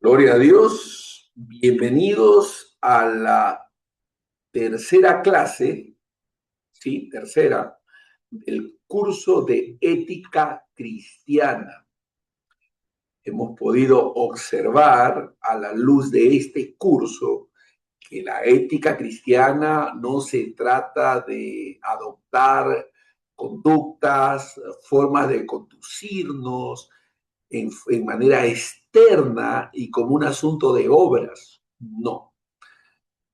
Gloria a Dios. Bienvenidos a la tercera clase, sí, tercera, del curso de ética cristiana. Hemos podido observar a la luz de este curso que la ética cristiana no se trata de adoptar conductas, formas de conducirnos en manera externa y como un asunto de obras. No.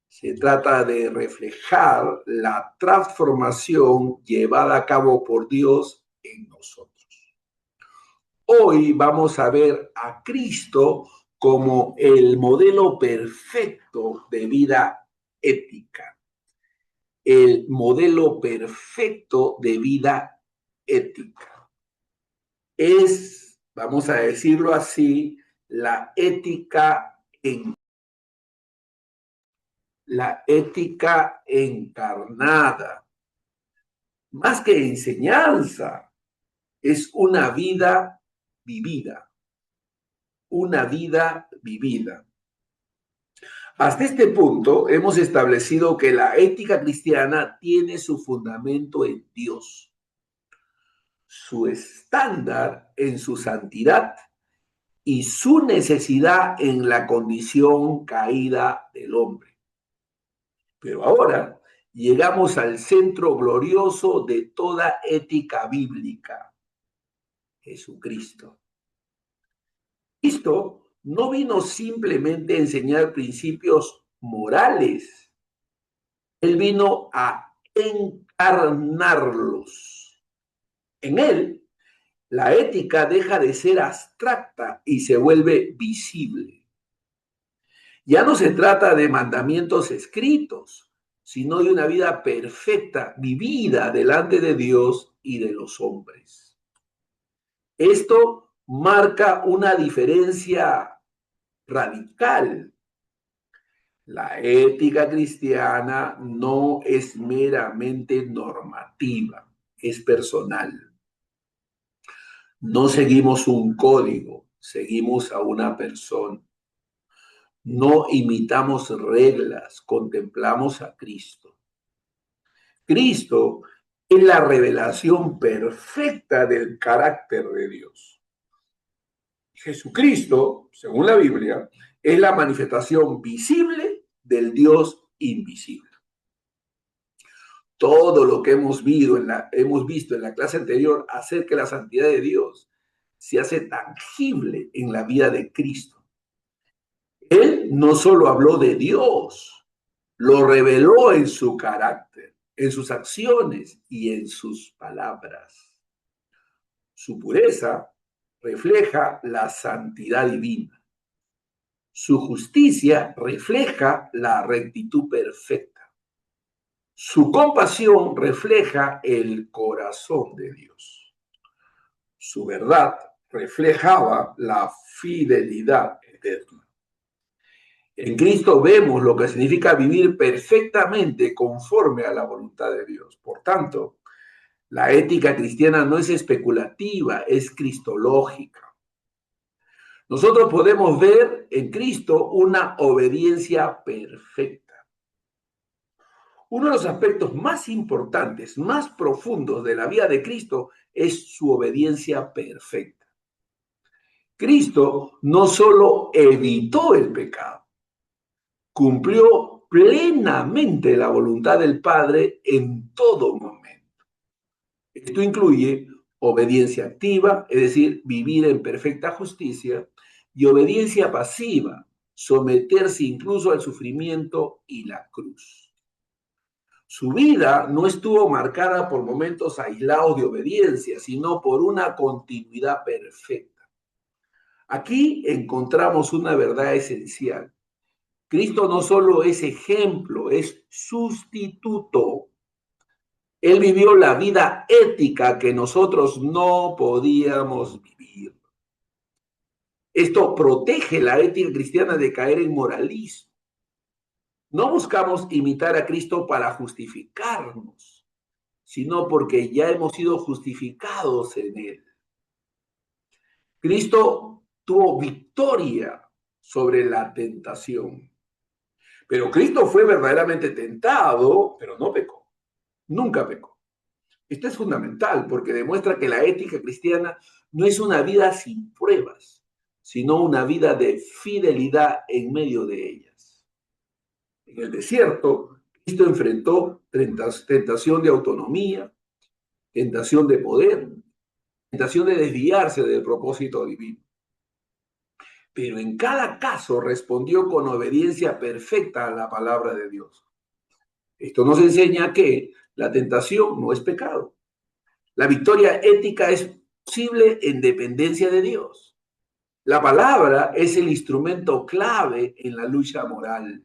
Se trata de reflejar la transformación llevada a cabo por Dios en nosotros. Hoy vamos a ver a Cristo como el modelo perfecto de vida ética. El modelo perfecto de vida ética. Es, vamos a decirlo así, la ética encarnada. Más que enseñanza, es una vida vivida. Una vida vivida. Hasta este punto hemos establecido que la ética cristiana tiene su fundamento en Dios, su estándar en su santidad y su necesidad en la condición caída del hombre. Pero ahora llegamos al centro glorioso de toda ética bíblica, Jesucristo. Cristo no vino simplemente a enseñar principios morales, Él vino a encarnarlos. En Él, la ética deja de ser abstracta y se vuelve visible. Ya no se trata de mandamientos escritos, sino de una vida perfecta, vivida delante de Dios y de los hombres. Esto marca una diferencia radical. La ética cristiana no es meramente normativa, es personal. No seguimos un código, seguimos a una persona. No imitamos reglas, contemplamos a Cristo. Cristo es la revelación perfecta del carácter de Dios. Jesucristo, según la Biblia, es la manifestación visible del Dios invisible. Todo lo que hemos visto en la clase anterior acerca de la santidad de Dios se hace tangible en la vida de Cristo. Él no solo habló de Dios, lo reveló en su carácter, en sus acciones y en sus palabras. Su pureza refleja la santidad divina. Su justicia refleja la rectitud perfecta. Su compasión refleja el corazón de Dios. Su verdad reflejaba la fidelidad eterna. En Cristo vemos lo que significa vivir perfectamente conforme a la voluntad de Dios. Por tanto, la ética cristiana no es especulativa, es cristológica. Nosotros podemos ver en Cristo una obediencia perfecta. Uno de los aspectos más importantes, más profundos de la vida de Cristo es su obediencia perfecta. Cristo no solo evitó el pecado, cumplió plenamente la voluntad del Padre en todo momento. Esto incluye obediencia activa, es decir, vivir en perfecta justicia, y obediencia pasiva, someterse incluso al sufrimiento y la cruz. Su vida no estuvo marcada por momentos aislados de obediencia, sino por una continuidad perfecta. Aquí encontramos una verdad esencial. Cristo no solo es ejemplo, es sustituto. Él vivió la vida ética que nosotros no podíamos vivir. Esto protege la ética cristiana de caer en moralismo. No buscamos imitar a Cristo para justificarnos, sino porque ya hemos sido justificados en Él. Cristo tuvo victoria sobre la tentación. Pero Cristo fue verdaderamente tentado, pero no pecó. Nunca pecó. Esto es fundamental porque demuestra que la ética cristiana no es una vida sin pruebas, sino una vida de fidelidad en medio de ellas. En el desierto, Cristo enfrentó tentación de autonomía, tentación de poder, tentación de desviarse del propósito divino. Pero en cada caso respondió con obediencia perfecta a la palabra de Dios. Esto nos enseña que la tentación no es pecado. La victoria ética es posible en dependencia de Dios. La palabra es el instrumento clave en la lucha moral.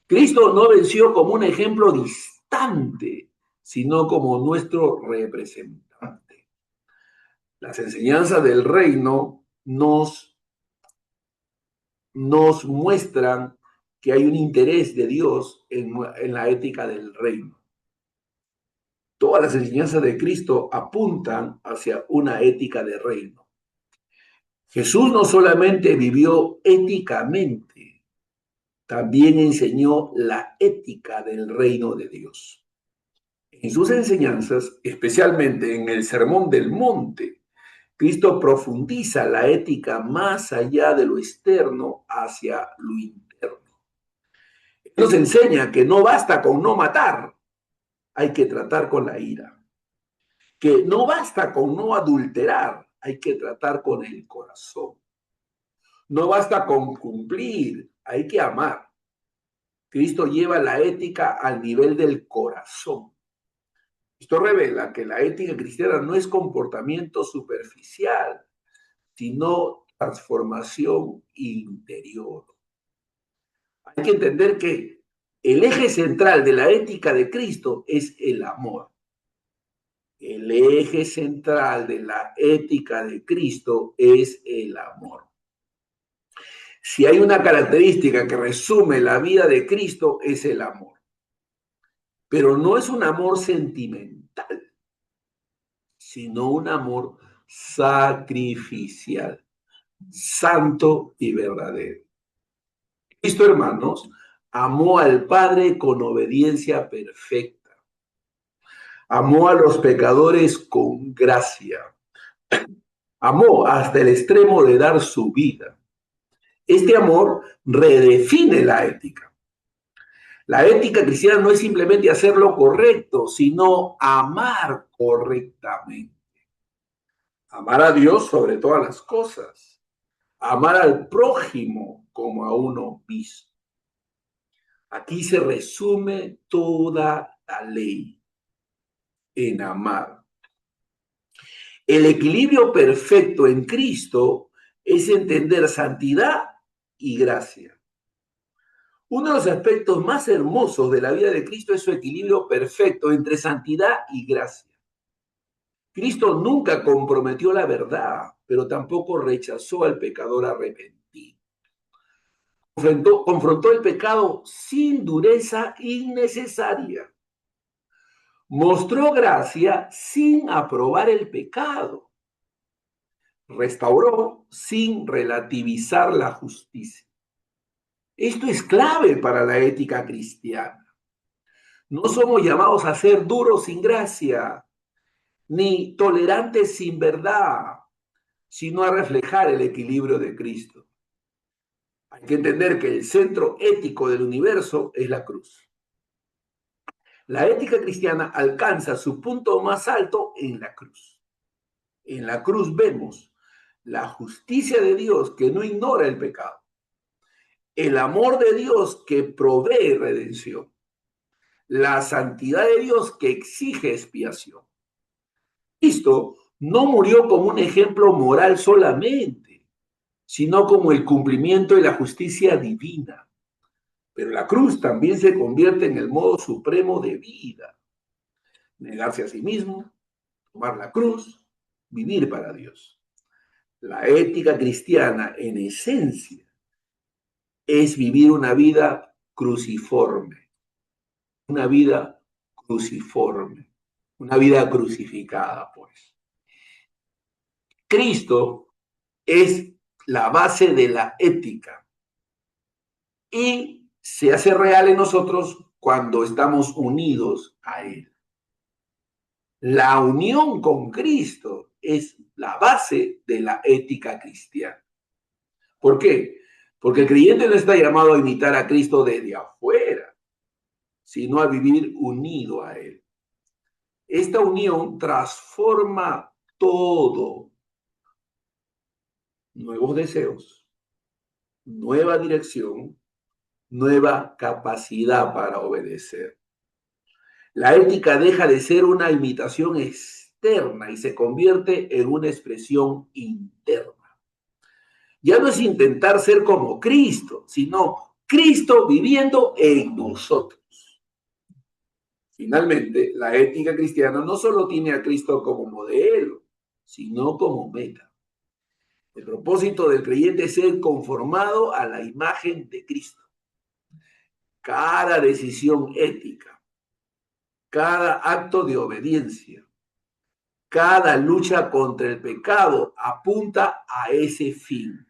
Cristo no venció como un ejemplo distante, sino como nuestro representante. Las enseñanzas del reino nos muestran que hay un interés de Dios en la ética del reino. Todas las enseñanzas de Cristo apuntan hacia una ética de reino. Jesús no solamente vivió éticamente, también enseñó la ética del reino de Dios. En sus enseñanzas, especialmente en el Sermón del Monte, Cristo profundiza la ética más allá de lo externo hacia lo interno. Nos enseña que no basta con no matar, hay que tratar con la ira. Que no basta con no adulterar, hay que tratar con el corazón. No basta con cumplir, hay que amar. Cristo lleva la ética al nivel del corazón. Esto revela que la ética cristiana no es comportamiento superficial, sino transformación interior. Hay que entender que el eje central de la ética de Cristo es el amor. El eje central de la ética de Cristo es el amor. Si hay una característica que resume la vida de Cristo es el amor. Pero no es un amor sentimental, sino un amor sacrificial, santo y verdadero. Cristo, hermanos, amó al Padre con obediencia perfecta. Amó a los pecadores con gracia. Amó hasta el extremo de dar su vida. Este amor redefine la ética. La ética cristiana no es simplemente hacer lo correcto, sino amar correctamente. Amar a Dios sobre todas las cosas. Amar al prójimo como a uno mismo. Aquí se resume toda la ley en amar. El equilibrio perfecto en Cristo es entender santidad y gracia. Uno de los aspectos más hermosos de la vida de Cristo es su equilibrio perfecto entre santidad y gracia. Cristo nunca comprometió la verdad, pero tampoco rechazó al pecador arrepentido. Confrontó el pecado sin dureza innecesaria. Mostró gracia sin aprobar el pecado. Restauró sin relativizar la justicia. Esto es clave para la ética cristiana. No somos llamados a ser duros sin gracia, ni tolerantes sin verdad, sino a reflejar el equilibrio de Cristo. Hay que entender que el centro ético del universo es la cruz. La ética cristiana alcanza su punto más alto en la cruz. En la cruz vemos la justicia de Dios que no ignora el pecado, el amor de Dios que provee redención, la santidad de Dios que exige expiación. Cristo no murió como un ejemplo moral solamente, sino como el cumplimiento de la justicia divina. Pero la cruz también se convierte en el modo supremo de vida. Negarse a sí mismo, tomar la cruz, vivir para Dios. La ética cristiana, en esencia, es vivir una vida cruciforme, una vida cruciforme, una vida crucificada, pues. Cristo es la base de la ética y se hace real en nosotros cuando estamos unidos a Él. La unión con Cristo es la base de la ética cristiana. ¿Por qué? Porque el creyente no está llamado a imitar a Cristo desde afuera, sino a vivir unido a Él. Esta unión transforma todo. Nuevos deseos, nueva dirección, nueva capacidad para obedecer. La ética deja de ser una imitación externa y se convierte en una expresión interna. Ya no es intentar ser como Cristo, sino Cristo viviendo en nosotros. Finalmente, la ética cristiana no solo tiene a Cristo como modelo, sino como meta. El propósito del creyente es ser conformado a la imagen de Cristo. Cada decisión ética, cada acto de obediencia, cada lucha contra el pecado apunta a ese fin,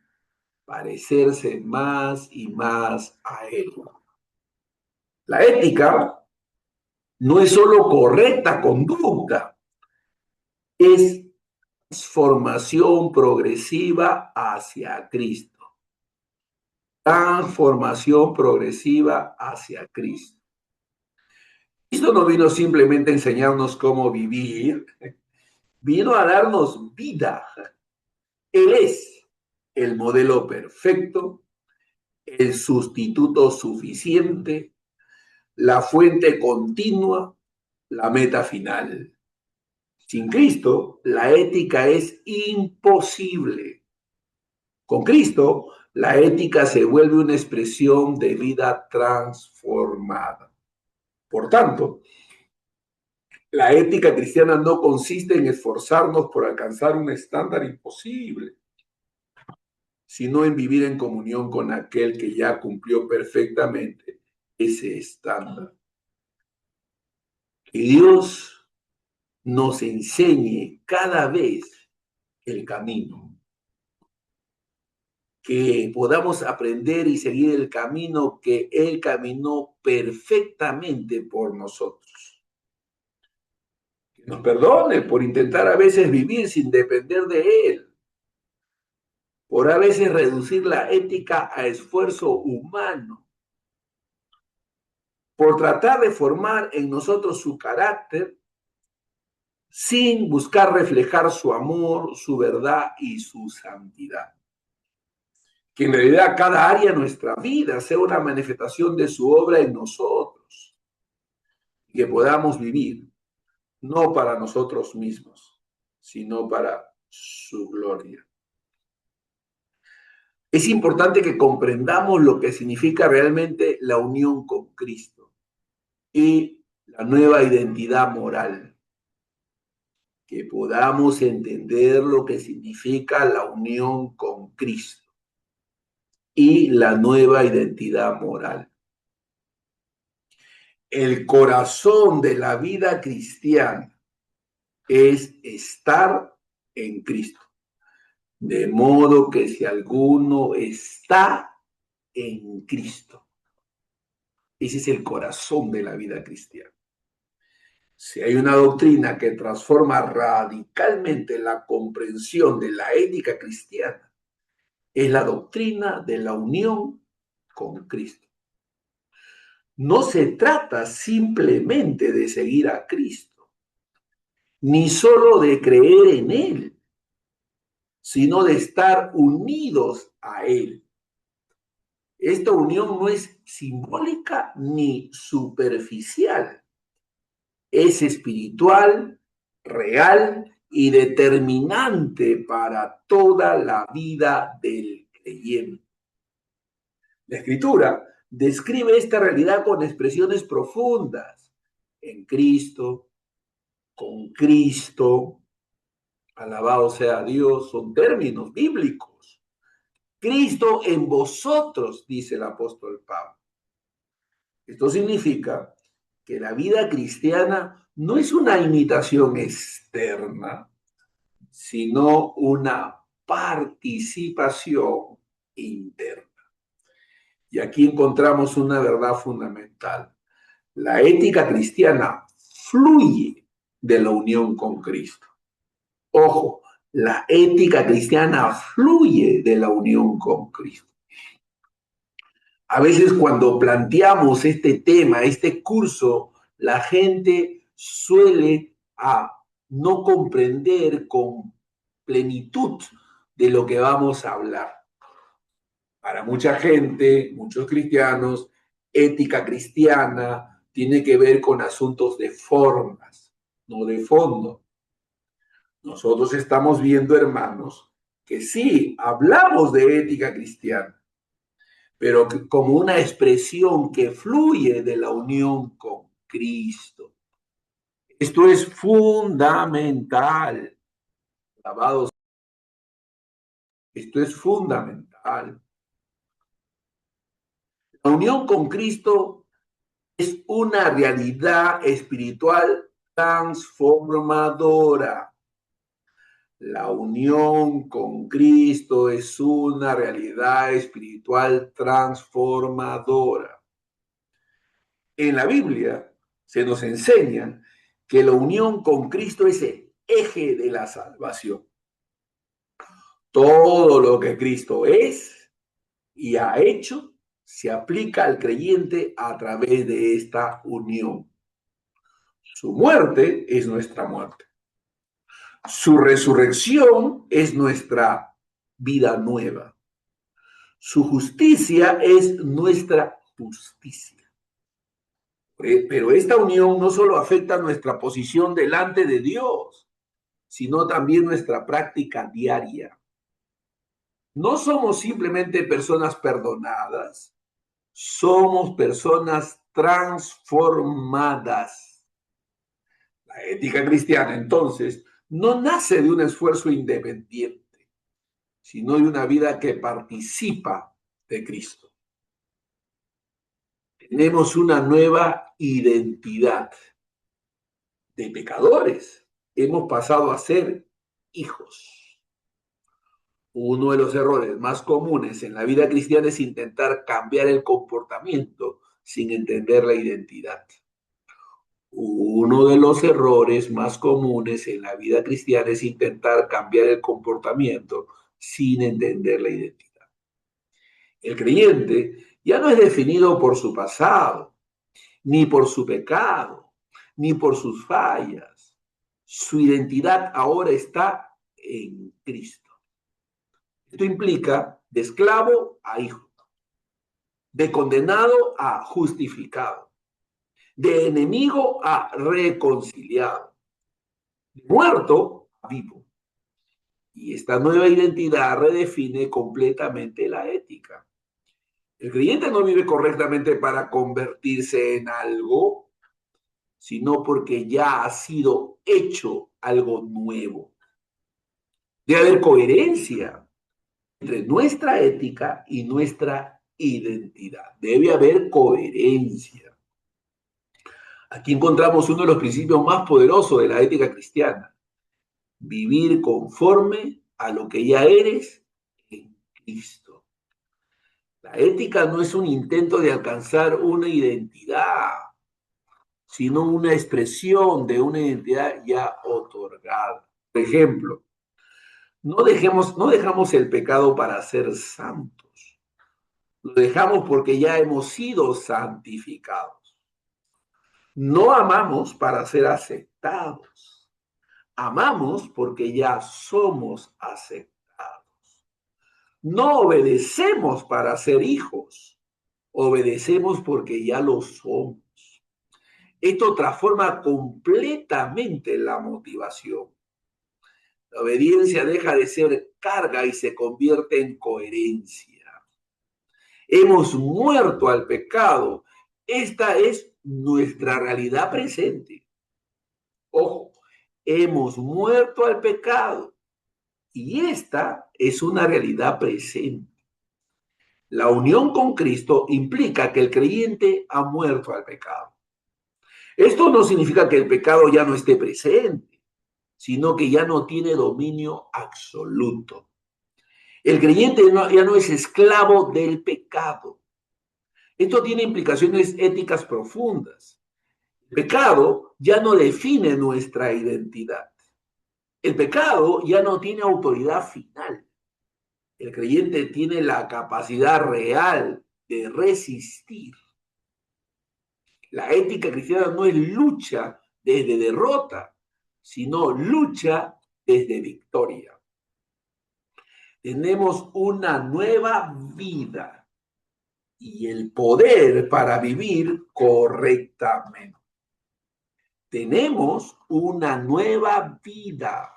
parecerse más y más a Él. La ética no es solo correcta conducta, es transformación progresiva hacia Cristo. Transformación progresiva hacia Cristo. Cristo no vino simplemente a enseñarnos cómo vivir, vino a darnos vida. Él es el modelo perfecto, el sustituto suficiente, la fuente continua, la meta final. Sin Cristo, la ética es imposible. Con Cristo, la ética se vuelve una expresión de vida transformada. Por tanto, la ética cristiana no consiste en esforzarnos por alcanzar un estándar imposible, sino en vivir en comunión con aquel que ya cumplió perfectamente ese estándar. Que Dios nos enseñe cada vez el camino, que podamos aprender y seguir el camino que Él caminó perfectamente por nosotros. Que nos perdone por intentar a veces vivir sin depender de Él, por a veces reducir la ética a esfuerzo humano, por tratar de formar en nosotros su carácter sin buscar reflejar su amor, su verdad y su santidad. Que en realidad cada área de nuestra vida sea una manifestación de su obra en nosotros y que podamos vivir no para nosotros mismos, sino para su gloria. Es importante que comprendamos lo que significa realmente la unión con Cristo y la nueva identidad moral. Que podamos entender lo que significa la unión con Cristo y la nueva identidad moral. El corazón de la vida cristiana es estar en Cristo. De modo que si alguno está en Cristo, ese es el corazón de la vida cristiana. Si hay una doctrina que transforma radicalmente la comprensión de la ética cristiana, es la doctrina de la unión con Cristo. No se trata simplemente de seguir a Cristo, ni solo de creer en Él, sino de estar unidos a Él. Esta unión no es simbólica ni superficial, es espiritual, real y determinante para toda la vida del creyente. La Escritura describe esta realidad con expresiones profundas. En Cristo, con Cristo, alabado sea Dios, son términos bíblicos. Cristo en vosotros, dice el apóstol Pablo. Esto significa que la vida cristiana no es una imitación externa, sino una participación interna. Y aquí encontramos una verdad fundamental. La ética cristiana fluye de la unión con Cristo. Ojo, la ética cristiana fluye de la unión con Cristo. A veces cuando planteamos este tema, este curso, la gente suele no comprender con plenitud de lo que vamos a hablar. Para mucha gente, muchos cristianos, ética cristiana tiene que ver con asuntos de formas, no de fondo. Nosotros estamos viendo, hermanos, que sí, hablamos de ética cristiana, pero como una expresión que fluye de la unión con Cristo. Esto es fundamental, amados. Esto es fundamental. La unión con Cristo es una realidad espiritual transformadora. La unión con Cristo es una realidad espiritual transformadora. En la Biblia se nos enseña que la unión con Cristo es el eje de la salvación. Todo lo que Cristo es y ha hecho se aplica al creyente a través de esta unión. Su muerte es nuestra muerte. Su resurrección es nuestra vida nueva. Su justicia es nuestra justicia. Pero esta unión no solo afecta nuestra posición delante de Dios, sino también nuestra práctica diaria. No somos simplemente personas perdonadas, somos personas transformadas. La ética cristiana, entonces, no nace de un esfuerzo independiente, sino de una vida que participa de Cristo. Tenemos una nueva identidad. De pecadores hemos pasado a ser hijos. Uno de los errores más comunes en la vida cristiana es intentar cambiar el comportamiento sin entender la identidad. Uno de los errores más comunes en la vida cristiana es intentar cambiar el comportamiento sin entender la identidad. El creyente ya no es definido por su pasado, ni por su pecado, ni por sus fallas. Su identidad ahora está en Cristo. Esto implica de esclavo a hijo, de condenado a justificado, de enemigo a reconciliado, de muerto a vivo. Y esta nueva identidad redefine completamente la ética. El creyente no vive correctamente para convertirse en algo, sino porque ya ha sido hecho algo nuevo. Debe haber coherencia entre nuestra ética y nuestra identidad. Debe haber coherencia. Aquí encontramos uno de los principios más poderosos de la ética cristiana. Vivir conforme a lo que ya eres en Cristo. La ética no es un intento de alcanzar una identidad, sino una expresión de una identidad ya otorgada. Por ejemplo, no dejamos el pecado para ser santos. Lo dejamos porque ya hemos sido santificados. No amamos para ser aceptados. Amamos porque ya somos aceptados. No obedecemos para ser hijos. Obedecemos porque ya lo somos. Esto transforma completamente la motivación. La obediencia deja de ser carga y se convierte en coherencia. Hemos muerto al pecado. Esta es nuestra realidad presente. Ojo, hemos muerto al pecado y esta es una realidad presente. La unión con Cristo implica que el creyente ha muerto al pecado. Esto no significa que el pecado ya no esté presente, sino que ya no tiene dominio absoluto. El creyente ya no es esclavo del pecado. Esto tiene implicaciones éticas profundas. El pecado ya no define nuestra identidad. El pecado ya no tiene autoridad final. El creyente tiene la capacidad real de resistir. La ética cristiana no es lucha desde derrota, sino lucha desde victoria. Tenemos una nueva vida y el poder para vivir correctamente. Tenemos una nueva vida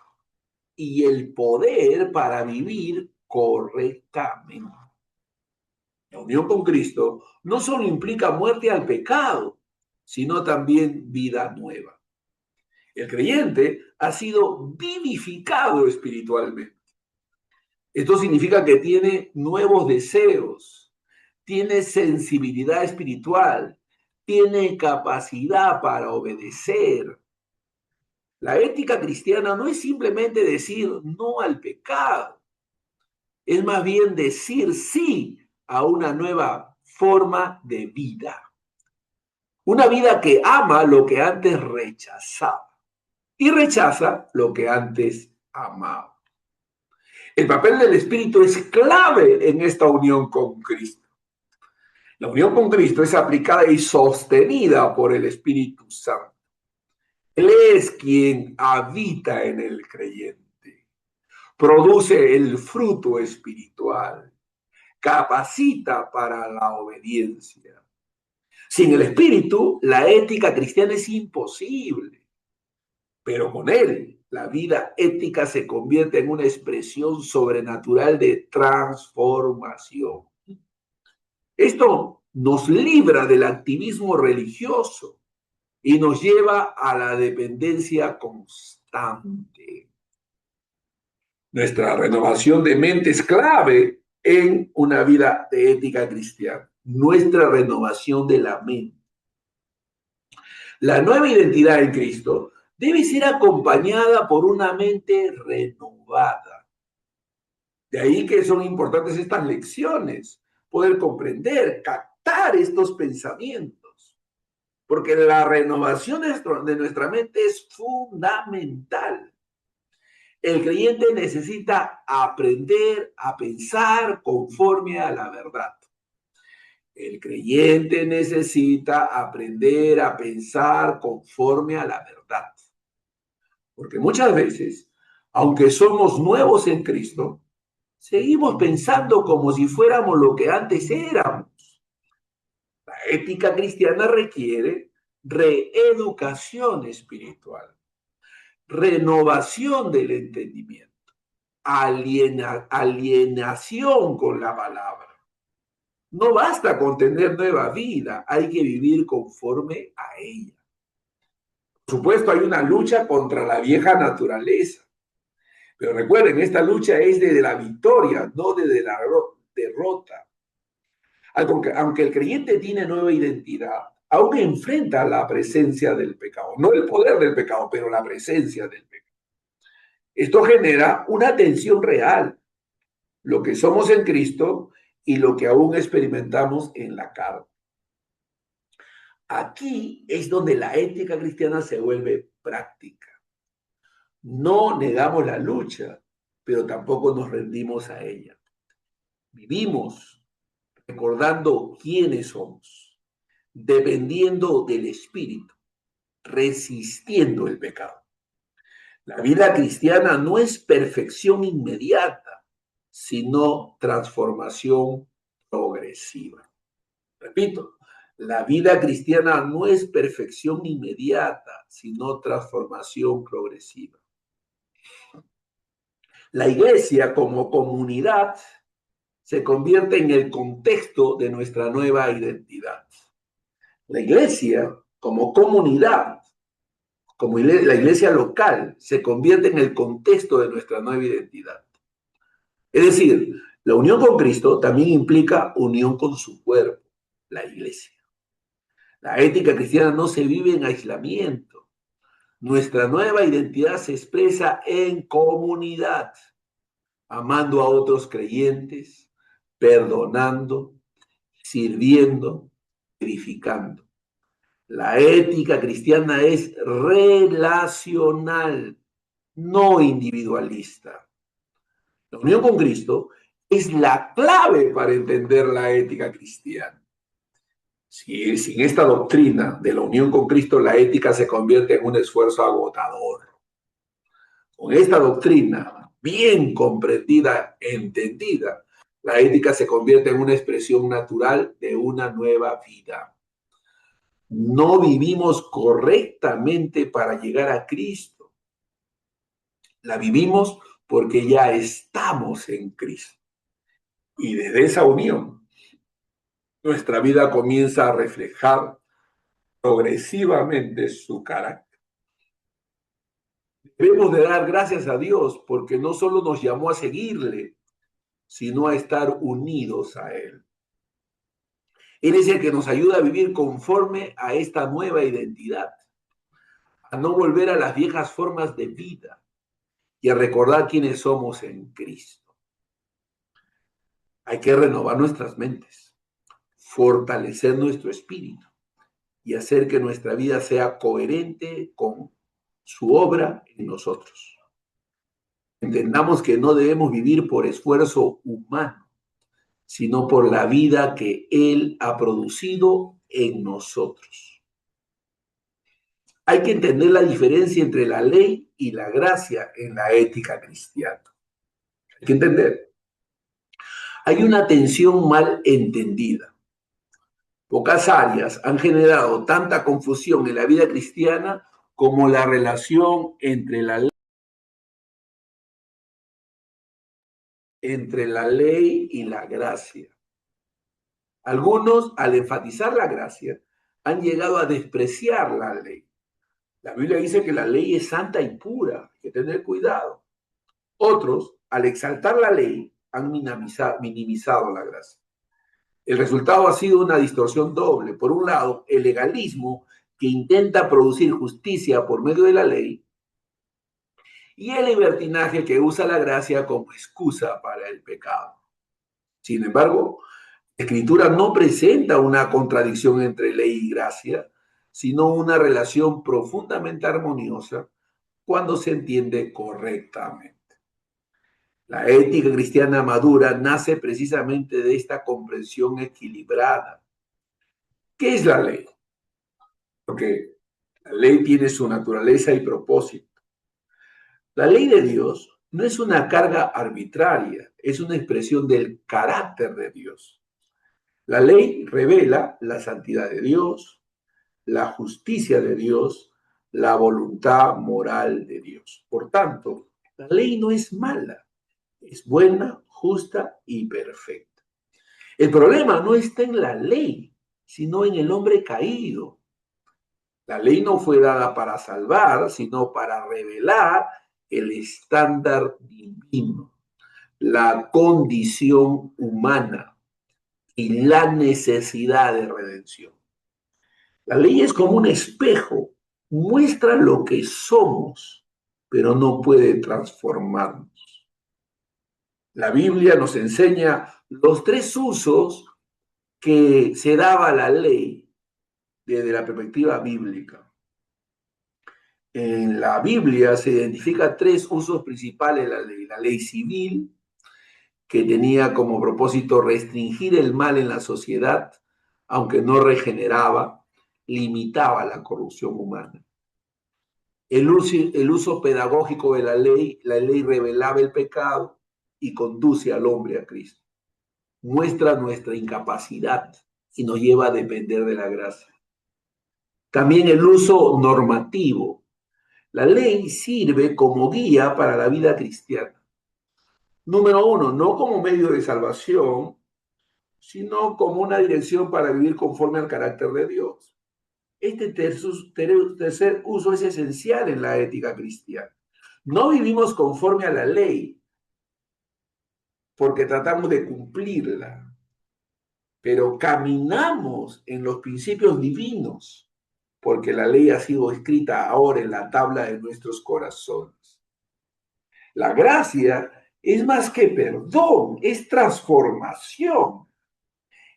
y el poder para vivir correctamente. La unión con Cristo no solo implica muerte al pecado, sino también vida nueva. El creyente ha sido vivificado espiritualmente. Esto significa que tiene nuevos deseos, tiene sensibilidad espiritual, tiene capacidad para obedecer. La ética cristiana no es simplemente decir no al pecado, es más bien decir sí a una nueva forma de vida. Una vida que ama lo que antes rechazaba y rechaza lo que antes amaba. El papel del Espíritu es clave en esta unión con Cristo. La unión con Cristo es aplicada y sostenida por el Espíritu Santo. Él es quien habita en el creyente, produce el fruto espiritual, capacita para la obediencia. Sin el Espíritu, la ética cristiana es imposible, pero con él, la vida ética se convierte en una expresión sobrenatural de transformación. Esto nos libra del activismo religioso y nos lleva a la dependencia constante. Nuestra renovación de mente es clave en una vida de ética cristiana. Nuestra renovación de la mente. La nueva identidad en Cristo debe ser acompañada por una mente renovada. De ahí que son importantes estas lecciones, poder comprender, captar estos pensamientos, porque la renovación de nuestra mente es fundamental. El creyente necesita aprender a pensar conforme a la verdad. El creyente necesita aprender a pensar conforme a la verdad. Porque muchas veces, aunque somos nuevos en Cristo, seguimos pensando como si fuéramos lo que antes éramos. La ética cristiana requiere reeducación espiritual, renovación del entendimiento, alienación con la palabra. No basta con tener nueva vida, hay que vivir conforme a ella. Por supuesto, hay una lucha contra la vieja naturaleza. Pero recuerden, esta lucha es desde la victoria, no desde la derrota. Aunque el creyente tiene nueva identidad, aún enfrenta la presencia del pecado. No el poder del pecado, pero la presencia del pecado. Esto genera una tensión real, lo que somos en Cristo y lo que aún experimentamos en la carne. Aquí es donde la ética cristiana se vuelve práctica. No negamos la lucha, pero tampoco nos rendimos a ella. Vivimos recordando quiénes somos, dependiendo del Espíritu, resistiendo el pecado. La vida cristiana no es perfección inmediata, sino transformación progresiva. Repito, la vida cristiana no es perfección inmediata, sino transformación progresiva. La iglesia como comunidad se convierte en el contexto de nuestra nueva identidad. La iglesia como comunidad, como la iglesia local, se convierte en el contexto de nuestra nueva identidad. Es decir, la unión con Cristo también implica unión con su cuerpo, la iglesia. La ética cristiana no se vive en aislamiento. Nuestra nueva identidad se expresa en comunidad. amando a otros creyentes, perdonando, sirviendo, edificando. La ética cristiana es relacional, no individualista. La unión con Cristo es la clave para entender la ética cristiana. Si sin esta doctrina de la unión con Cristo, la ética se convierte en un esfuerzo agotador. Con esta doctrina bien comprendida, entendida, la ética se convierte en una expresión natural de una nueva vida. No vivimos correctamente para llegar a Cristo. La vivimos porque ya estamos en Cristo. Y desde esa unión, nuestra vida comienza a reflejar progresivamente su carácter. Debemos de dar gracias a Dios porque no solo nos llamó a seguirle, sino a estar unidos a Él. Él es el que nos ayuda a vivir conforme a esta nueva identidad, a no volver a las viejas formas de vida y a recordar quiénes somos en Cristo. Hay que renovar nuestras mentes, fortalecer nuestro espíritu y hacer que nuestra vida sea coherente con su obra en nosotros. Entendamos que no debemos vivir por esfuerzo humano, sino por la vida que Él ha producido en nosotros. Hay que entender la diferencia entre la ley y la gracia en la ética cristiana. Hay que entender. Hay una tensión mal entendida. Pocas áreas han generado tanta confusión en la vida cristiana como la relación entre la ley y la gracia. Algunos, al enfatizar la gracia, han llegado a despreciar la ley. La Biblia dice que la ley es santa y pura, hay que tener cuidado. Otros, al exaltar la ley, han minimizado la gracia. El resultado ha sido una distorsión doble. Por un lado, el legalismo que intenta producir justicia por medio de la ley y el libertinaje que usa la gracia como excusa para el pecado. Sin embargo, la Escritura no presenta una contradicción entre ley y gracia, sino una relación profundamente armoniosa cuando se entiende correctamente. La ética cristiana madura nace precisamente de esta comprensión equilibrada. ¿Qué es la ley? Porque la ley tiene su naturaleza y propósito. La ley de Dios no es una carga arbitraria, es una expresión del carácter de Dios. La ley revela la santidad de Dios, la justicia de Dios, la voluntad moral de Dios. Por tanto, la ley no es mala, es buena, justa y perfecta. El problema no está en la ley, sino en el hombre caído. La ley no fue dada para salvar, sino para revelar el estándar divino, la condición humana y la necesidad de redención. La ley es como un espejo, muestra lo que somos, pero no puede transformarnos. La Biblia nos enseña los tres usos que se daba la ley desde la perspectiva bíblica. En la Biblia se identifican tres usos principales de la ley. La ley civil, que tenía como propósito restringir el mal en la sociedad, aunque no regeneraba, limitaba la corrupción humana. El uso pedagógico de la ley revelaba el pecado y conduce al hombre a Cristo. Muestra nuestra incapacidad y nos lleva a depender de la gracia. También el uso normativo. La ley sirve como guía para la vida cristiana. Número uno, no como medio de salvación, sino como una dirección para vivir conforme al carácter de Dios. Este tercer uso es esencial en la ética cristiana. No vivimos conforme a la ley porque tratamos de cumplirla, pero caminamos en los principios divinos porque la ley ha sido escrita ahora en la tabla de nuestros corazones. La gracia es más que perdón, es transformación.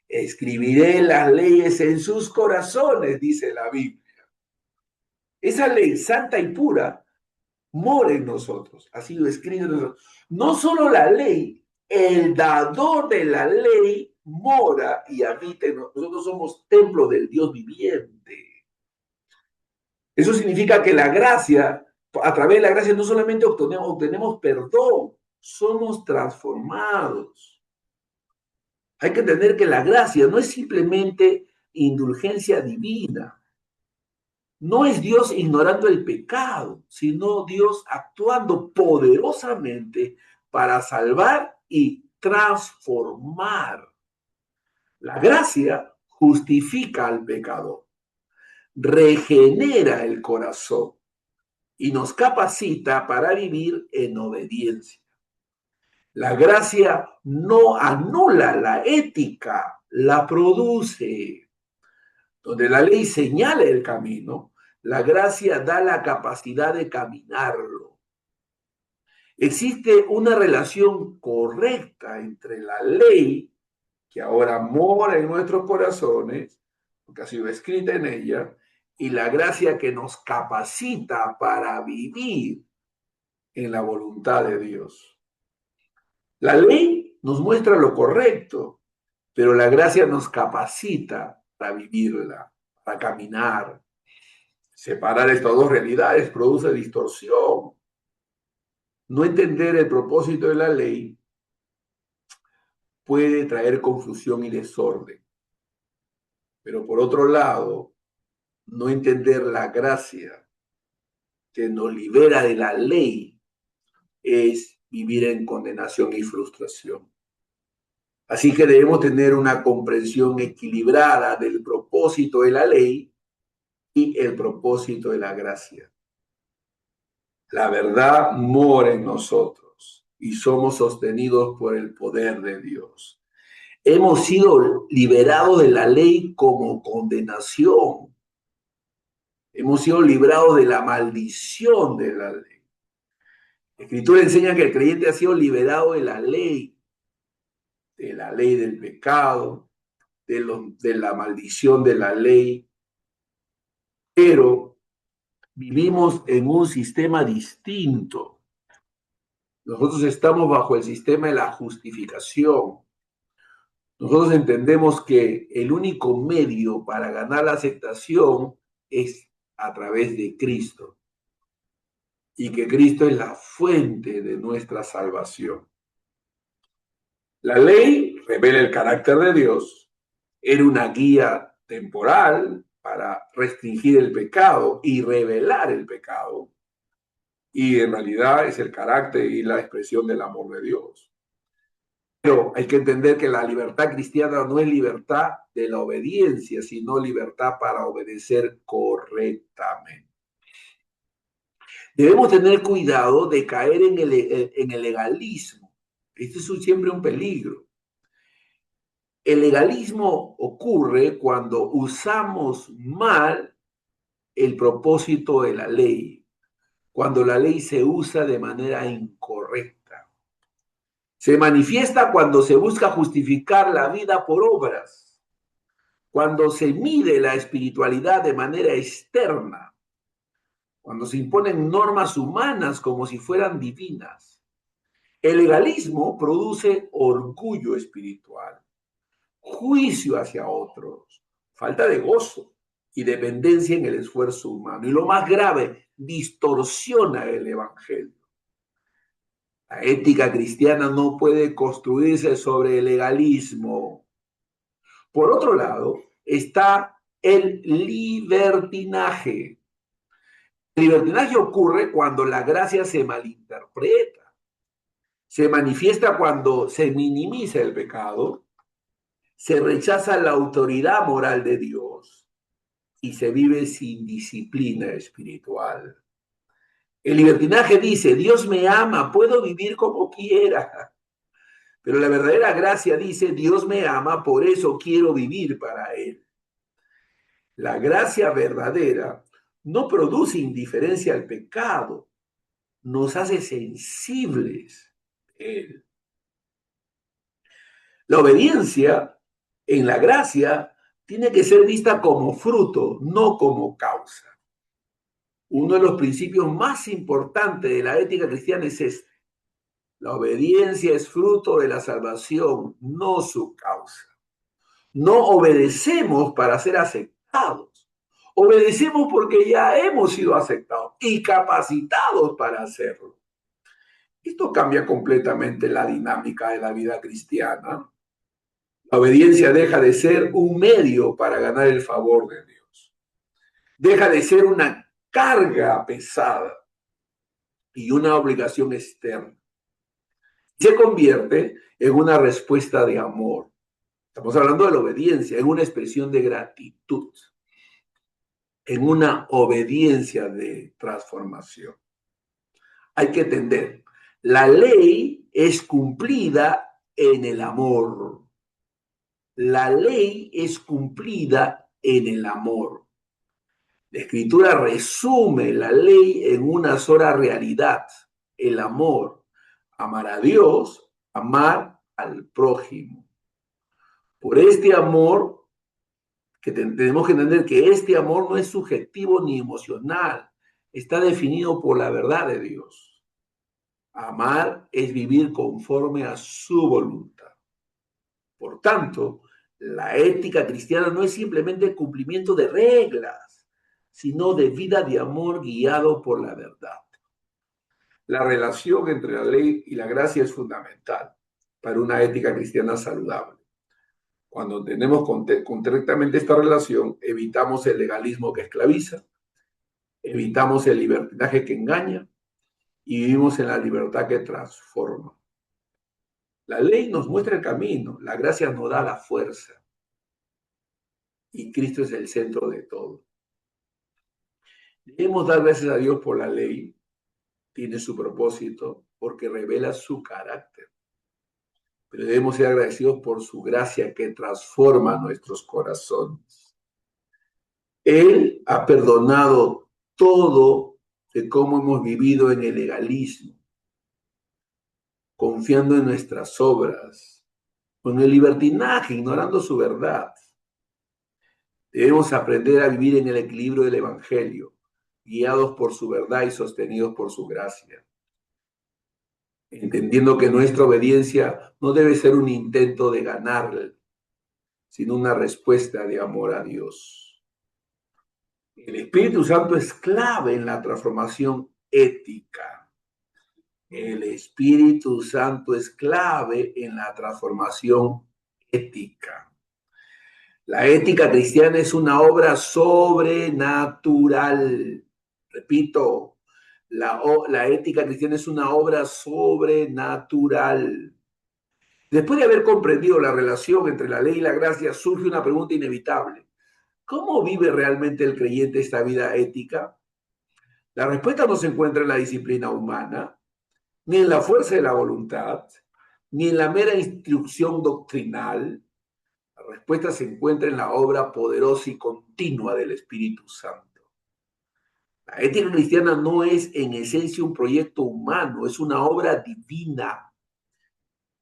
Escribiré las leyes en sus corazones, dice la Biblia. Esa ley santa y pura mora en nosotros, ha sido escrito en nosotros. No solo la ley, el dador de la ley mora y habita en nosotros. Nosotros somos templo del Dios viviente. Eso significa que la gracia, a través de la gracia, no solamente obtenemos perdón, somos transformados. Hay que entender que la gracia no es simplemente indulgencia divina. No es Dios ignorando el pecado, sino Dios actuando poderosamente para salvar y transformar. La gracia justifica al pecador, regenera el corazón y nos capacita para vivir en obediencia. La gracia no anula la ética, la produce. Donde la ley señala el camino, la gracia da la capacidad de caminarlo. Existe una relación correcta entre la ley, que ahora mora en nuestros corazones, porque ha sido escrita en ella, y la gracia que nos capacita para vivir en la voluntad de Dios. La ley nos muestra lo correcto, pero la gracia nos capacita para vivirla, para caminar. Separar estas dos realidades produce distorsión. No entender el propósito de la ley puede traer confusión y desorden. Pero por otro lado, no entender la gracia que nos libera de la ley es vivir en condenación y frustración. Así que debemos tener una comprensión equilibrada del propósito de la ley y el propósito de la gracia. La verdad mora en nosotros y somos sostenidos por el poder de Dios. Hemos sido liberados de la ley como condenación. Hemos sido librados de la maldición de la ley. La Escritura enseña que el creyente ha sido liberado de la ley del pecado, de la maldición de la ley, pero vivimos en un sistema distinto. Nosotros estamos bajo el sistema de la justificación. Nosotros entendemos que el único medio para ganar la aceptación es a través de Cristo y que Cristo es la fuente de nuestra salvación. La ley revela el carácter de Dios, era una guía temporal para restringir el pecado y revelar el pecado, y en realidad es el carácter y la expresión del amor de Dios. Pero hay que entender que la libertad cristiana no es libertad de la obediencia, sino libertad para obedecer correctamente. Debemos tener cuidado de caer en el legalismo. Este es siempre un peligro. El legalismo ocurre cuando usamos mal el propósito de la ley, cuando la ley se usa de manera incorrecta. Se manifiesta cuando se busca justificar la vida por obras, cuando se mide la espiritualidad de manera externa, cuando se imponen normas humanas como si fueran divinas. El legalismo produce orgullo espiritual, juicio hacia otros, falta de gozo y dependencia en el esfuerzo humano. Y lo más grave, distorsiona el evangelio. La ética cristiana no puede construirse sobre el legalismo. Por otro lado, está el libertinaje. El libertinaje ocurre cuando la gracia se malinterpreta. Se manifiesta cuando se minimiza el pecado, se rechaza la autoridad moral de Dios y se vive sin disciplina espiritual. El libertinaje dice, Dios me ama, puedo vivir como quiera. Pero la verdadera gracia dice, Dios me ama, por eso quiero vivir para Él. La gracia verdadera no produce indiferencia al pecado, nos hace sensibles, Él. La obediencia en la gracia tiene que ser vista como fruto, no como causa. Uno de los principios más importantes de la ética cristiana es este. La obediencia es fruto de la salvación, no su causa. No obedecemos para ser aceptados. Obedecemos porque ya hemos sido aceptados y capacitados para hacerlo. Esto cambia completamente la dinámica de la vida cristiana. La obediencia deja de ser un medio para ganar el favor de Dios. Deja de ser una carga pesada y una obligación externa. Se convierte en una respuesta de amor. Estamos hablando de la obediencia, en una expresión de gratitud, en una obediencia de transformación. Hay que entender, la ley es cumplida en el amor. La ley es cumplida en el amor. La Escritura resume la ley en una sola realidad, el amor. Amar a Dios, amar al prójimo. Por este amor, que tenemos que entender que este amor no es subjetivo ni emocional, está definido por la verdad de Dios. Amar es vivir conforme a su voluntad. Por tanto, la ética cristiana no es simplemente cumplimiento de reglas, sino de vida de amor guiado por la verdad. La relación entre la ley y la gracia es fundamental para una ética cristiana saludable. Cuando tenemos correctamente esta relación, evitamos el legalismo que esclaviza, evitamos el libertinaje que engaña y vivimos en la libertad que transforma. La ley nos muestra el camino, la gracia nos da la fuerza y Cristo es el centro de todo. Debemos dar gracias a Dios por la ley, tiene su propósito porque revela su carácter. Pero debemos ser agradecidos por su gracia que transforma nuestros corazones. Él ha perdonado todo de cómo hemos vivido en el legalismo, confiando en nuestras obras, con el libertinaje, ignorando su verdad. Debemos aprender a vivir en el equilibrio del Evangelio, guiados por su verdad y sostenidos por su gracia, entendiendo que nuestra obediencia no debe ser un intento de ganarle, sino una respuesta de amor a Dios. El Espíritu Santo es clave en la transformación ética. El Espíritu Santo es clave en la transformación ética. La ética cristiana es una obra sobrenatural. Repito, la ética cristiana es una obra sobrenatural. Después de haber comprendido la relación entre la ley y la gracia, surge una pregunta inevitable. ¿Cómo vive realmente el creyente esta vida ética? La respuesta no se encuentra en la disciplina humana, ni en la fuerza de la voluntad, ni en la mera instrucción doctrinal. La respuesta se encuentra en la obra poderosa y continua del Espíritu Santo. La ética cristiana no es en esencia un proyecto humano, es una obra divina.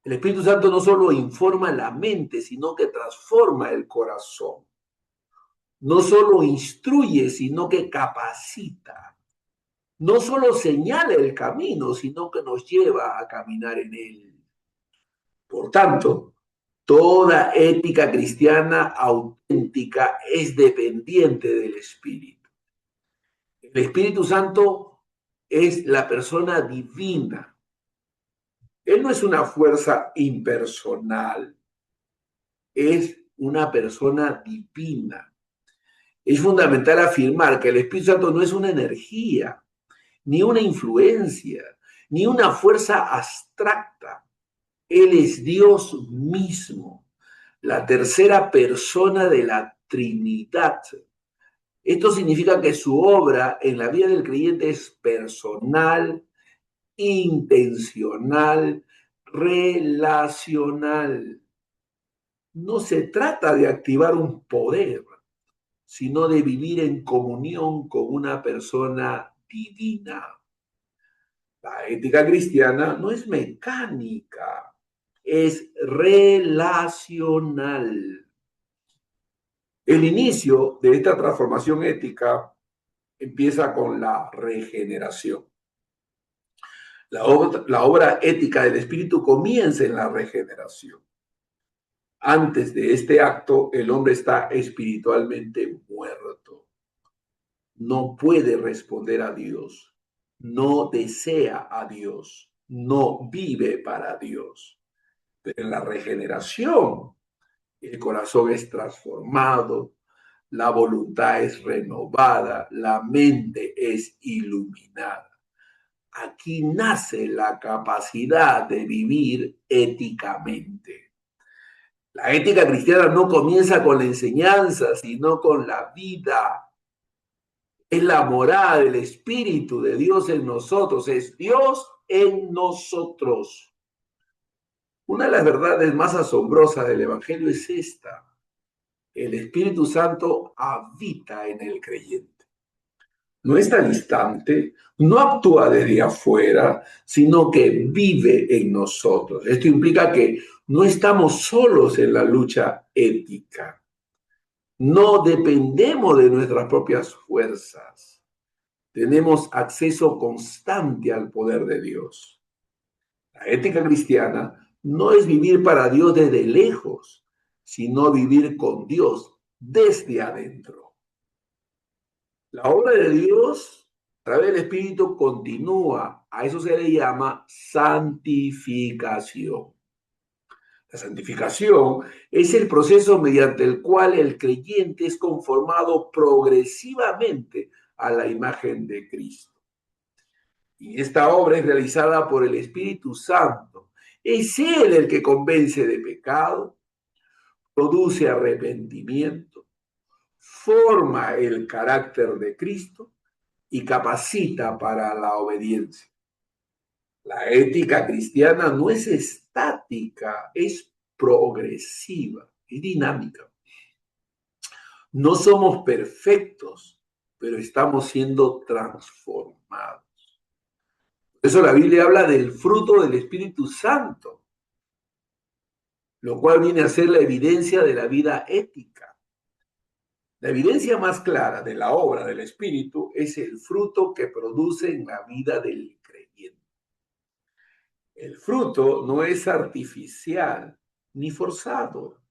El Espíritu Santo no solo informa la mente, sino que transforma el corazón. No solo instruye, sino que capacita. No solo señala el camino, sino que nos lleva a caminar en él. Por tanto, toda ética cristiana auténtica es dependiente del Espíritu. El Espíritu Santo es la persona divina. Él no es una fuerza impersonal, es una persona divina. Es fundamental afirmar que el Espíritu Santo no es una energía, ni una influencia, ni una fuerza abstracta. Él es Dios mismo, la tercera persona de la Trinidad. Esto significa que su obra en la vida del creyente es personal, intencional, relacional. No se trata de activar un poder, sino de vivir en comunión con una persona divina. La ética cristiana no es mecánica, es relacional. El inicio de esta transformación ética empieza con la regeneración. La obra ética del espíritu comienza en la regeneración. Antes de este acto, el hombre está espiritualmente muerto. No puede responder a Dios, no desea a Dios, no vive para Dios. Pero en la regeneración, el corazón es transformado, la voluntad es renovada, la mente es iluminada. Aquí nace la capacidad de vivir éticamente. La ética cristiana no comienza con la enseñanza, sino con la vida. Es la morada del Espíritu de Dios en nosotros, es Dios en nosotros. Una de las verdades más asombrosas del Evangelio es esta: el Espíritu Santo habita en el creyente. No está distante, no actúa desde afuera, sino que vive en nosotros. Esto implica que no estamos solos en la lucha ética. No dependemos de nuestras propias fuerzas. Tenemos acceso constante al poder de Dios. La ética cristiana no es vivir para Dios desde lejos, sino vivir con Dios desde adentro. La obra de Dios a través del Espíritu continúa. A eso se le llama santificación. La santificación es el proceso mediante el cual el creyente es conformado progresivamente a la imagen de Cristo. Y esta obra es realizada por el Espíritu Santo. Es Él el que convence de pecado, produce arrepentimiento, forma el carácter de Cristo y capacita para la obediencia. La ética cristiana no es estática, es progresiva, es dinámica. No somos perfectos, pero estamos siendo transformados. Por eso la Biblia habla del fruto del Espíritu Santo, lo cual viene a ser la evidencia de la vida ética. La evidencia más clara de la obra del Espíritu es el fruto que produce en la vida del creyente. El fruto no es artificial ni forzado,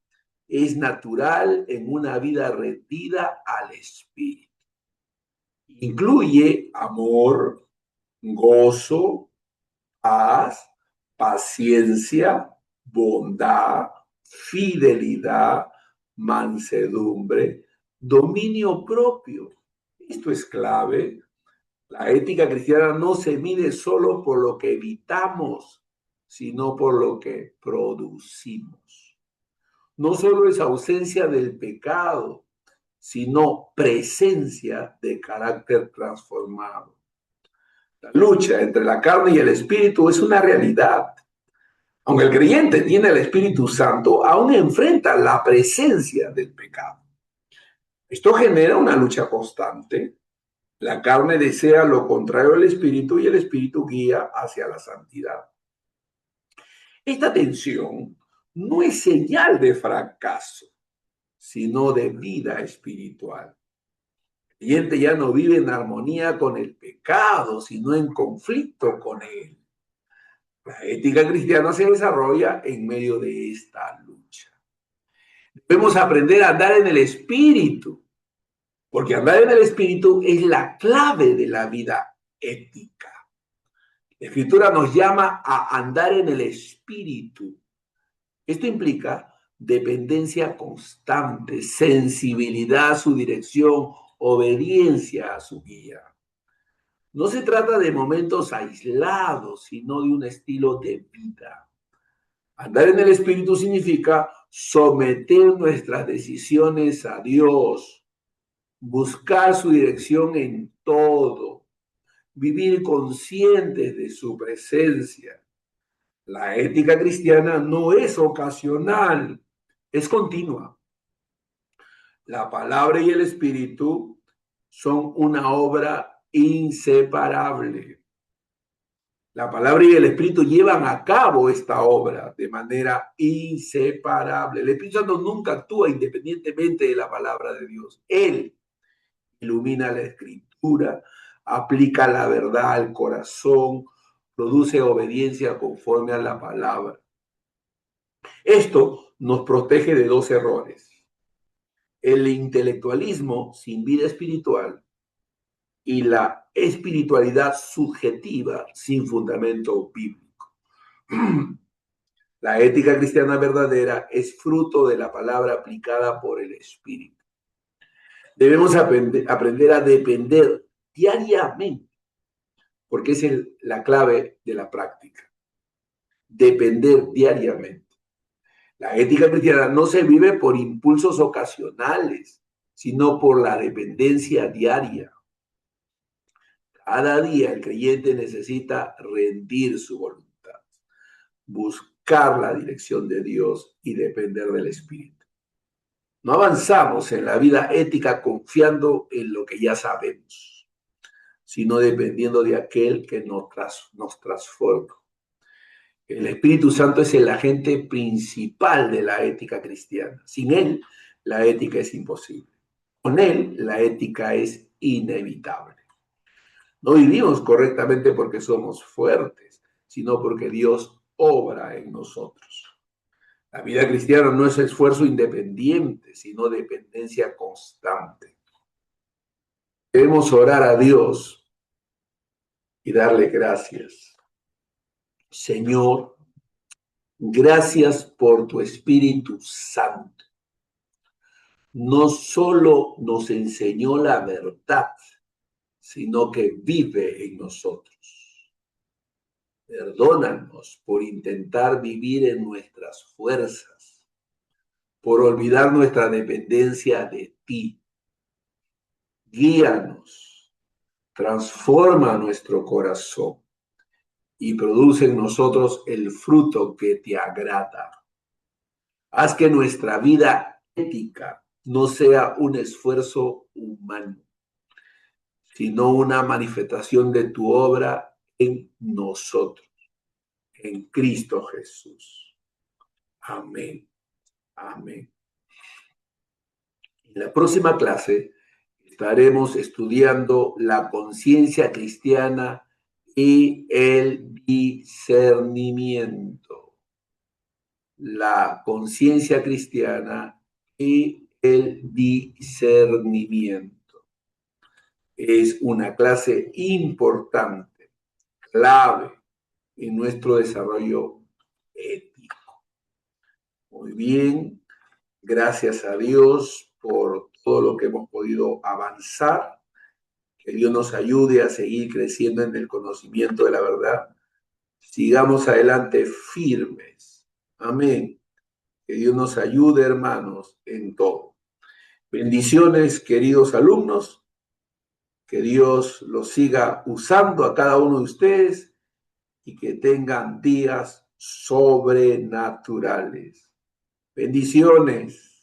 es natural en una vida rendida al Espíritu. Incluye amor, gozo, paz, paciencia, bondad, fidelidad, mansedumbre, dominio propio. Esto es clave. La ética cristiana no se mide solo por lo que evitamos, sino por lo que producimos. No solo es ausencia del pecado, sino presencia de carácter transformado. La lucha entre la carne y el espíritu es una realidad. Aunque el creyente tiene el Espíritu Santo, aún enfrenta la presencia del pecado. Esto genera una lucha constante. La carne desea lo contrario del espíritu y el espíritu guía hacia la santidad. Esta tensión no es señal de fracaso, sino de vida espiritual. El creyente ya no vive en armonía con el pecado, sino en conflicto con él. La ética cristiana se desarrolla en medio de esta lucha. Debemos aprender a andar en el espíritu, porque andar en el espíritu es la clave de la vida ética. La Escritura nos llama a andar en el espíritu. Esto implica dependencia constante, sensibilidad a su dirección, obediencia a su guía. No se trata de momentos aislados, sino de un estilo de vida. Andar en el Espíritu significa someter nuestras decisiones a Dios, buscar su dirección en todo, vivir conscientes de su presencia. La ética cristiana no es ocasional, es continua. La palabra y el Espíritu son una obra inseparable. La palabra y el Espíritu llevan a cabo esta obra de manera inseparable. El Espíritu Santo nunca actúa independientemente de la palabra de Dios. Él ilumina la escritura, aplica la verdad al corazón, produce obediencia conforme a la palabra. Esto nos protege de dos errores: el intelectualismo sin vida espiritual y la espiritualidad subjetiva sin fundamento bíblico. La ética cristiana verdadera es fruto de la palabra aplicada por el Espíritu. Debemos aprender a depender diariamente, porque es la clave de la práctica. Depender diariamente. La ética cristiana no se vive por impulsos ocasionales, sino por la dependencia diaria. Cada día el creyente necesita rendir su voluntad, buscar la dirección de Dios y depender del Espíritu. No avanzamos en la vida ética confiando en lo que ya sabemos, sino dependiendo de aquel que nos transforma. El Espíritu Santo es el agente principal de la ética cristiana. Sin él, la ética es imposible. Con él, la ética es inevitable. No vivimos correctamente porque somos fuertes, sino porque Dios obra en nosotros. La vida cristiana no es esfuerzo independiente, sino dependencia constante. Debemos orar a Dios y darle gracias. Señor, gracias por tu Espíritu Santo. No solo nos enseñó la verdad, sino que vive en nosotros. Perdónanos por intentar vivir en nuestras fuerzas, por olvidar nuestra dependencia de ti. Guíanos, transforma nuestro corazón y produce en nosotros el fruto que te agrada. Haz que nuestra vida ética no sea un esfuerzo humano, sino una manifestación de tu obra en nosotros, en Cristo Jesús. Amén. Amén. En la próxima clase estaremos estudiando la conciencia cristiana y el discernimiento. La conciencia cristiana y el discernimiento. Es una clase importante, clave en nuestro desarrollo ético. Muy bien, gracias a Dios por todo lo que hemos podido avanzar. Que Dios nos ayude a seguir creciendo en el conocimiento de la verdad. Sigamos adelante firmes. Amén. Que Dios nos ayude, hermanos, en todo. Bendiciones, queridos alumnos. Que Dios los siga usando a cada uno de ustedes y que tengan días sobrenaturales. Bendiciones.